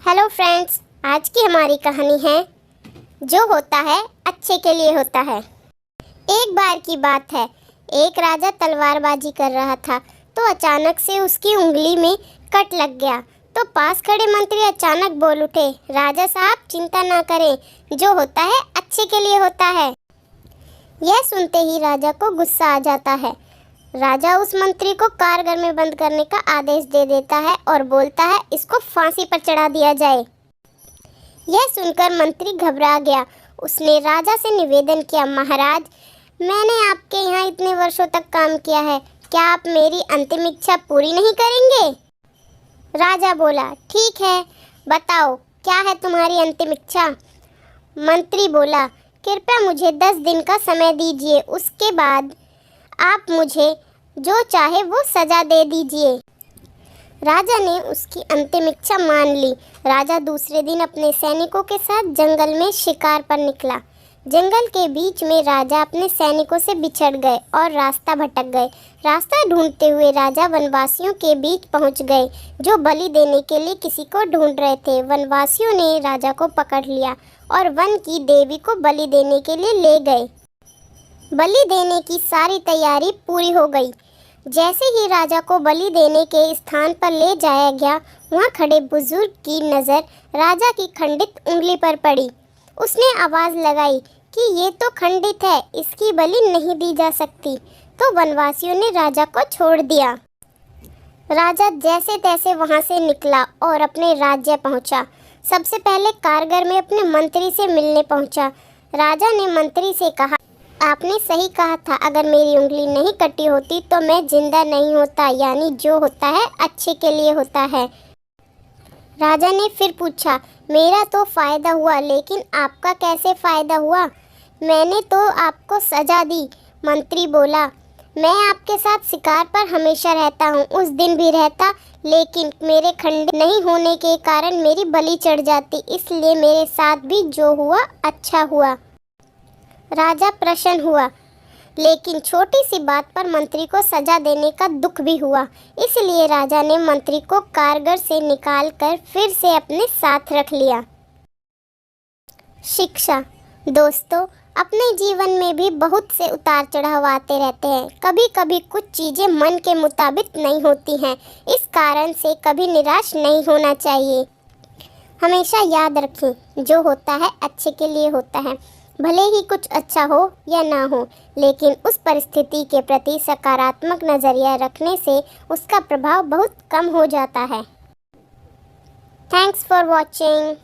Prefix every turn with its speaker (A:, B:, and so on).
A: Hello friends, आज की हमारी कहानी है जो होता है अच्छे के लिए होता है। एक बार की बात है, एक राजा तलवारबाजी कर रहा था तो अचानक से उसकी उंगली में कट लग गया। तो पास खड़े मंत्री अचानक बोल उठे, राजा साहब चिंता ना करें, जो होता है अच्छे के लिए होता है। यह सुनते ही राजा को गुस्सा आ जाता है। राजा उस मंत्री को कारागार में बंद करने का आदेश दे देता है और बोलता है इसको फांसी पर चढ़ा दिया जाए। यह सुनकर मंत्री घबरा गया। उसने राजा से निवेदन किया, महाराज मैंने आपके यहाँ इतने वर्षों तक काम किया है, क्या आप मेरी अंतिम इच्छा पूरी नहीं करेंगे? राजा बोला, ठीक है, बताओ क्या है तुम्हारी अंतिम इच्छा? मंत्री बोला, कृपया मुझे 10 दिन का समय दीजिए, उसके बाद आप मुझे जो चाहे वो सजा दे दीजिए। राजा ने उसकी अंतिम इच्छा मान ली। राजा दूसरे दिन अपने सैनिकों के साथ जंगल में शिकार पर निकला। जंगल के बीच में राजा अपने सैनिकों से बिछड़ गए और रास्ता भटक गए। रास्ता ढूंढते हुए राजा वनवासियों के बीच पहुंच गए, जो बलि देने के लिए किसी को ढूंढ रहे थे। वनवासियों ने राजा को पकड़ लिया और वन की देवी को बलि देने के लिए ले गए। बलि देने की सारी तैयारी पूरी हो गई। जैसे ही राजा को बलि देने के स्थान पर ले जाया गया, वहाँ खड़े बुजुर्ग की नज़र राजा की खंडित उंगली पर पड़ी। उसने आवाज़ लगाई कि ये तो खंडित है, इसकी बलि नहीं दी जा सकती। तो वनवासियों ने राजा को छोड़ दिया। राजा जैसे तैसे वहाँ से निकला और अपने राज्य पहुँचा। सबसे पहले कारागार में अपने मंत्री से मिलने पहुँचा। राजा ने मंत्री से कहा, आपने सही कहा था, अगर मेरी उंगली नहीं कटी होती तो मैं जिंदा नहीं होता, यानी जो होता है अच्छे के लिए होता है। राजा ने फिर पूछा, मेरा तो फ़ायदा हुआ, लेकिन आपका कैसे फ़ायदा हुआ? मैंने तो आपको सज़ा दी। मंत्री बोला, मैं आपके साथ शिकार पर हमेशा रहता हूँ, उस दिन भी रहता, लेकिन मेरे खंडित नहीं होने के कारण मेरी बलि चढ़ जाती, इसलिए मेरे साथ भी जो हुआ अच्छा हुआ। राजा प्रसन्न हुआ, लेकिन छोटी सी बात पर मंत्री को सजा देने का दुख भी हुआ। इसलिए राजा ने मंत्री को कारागार से निकालकर फिर से अपने साथ रख लिया। शिक्षा। दोस्तों, अपने जीवन में भी बहुत से उतार चढ़ाव आते रहते हैं। कभी कभी कुछ चीज़ें मन के मुताबिक नहीं होती हैं, इस कारण से कभी निराश नहीं होना चाहिए। हमेशा याद रखें, जो होता है अच्छे के लिए होता है। भले ही कुछ अच्छा हो या ना हो, लेकिन उस परिस्थिति के प्रति सकारात्मक नज़रिया रखने से उसका प्रभाव बहुत कम हो जाता है। Thanks for watching.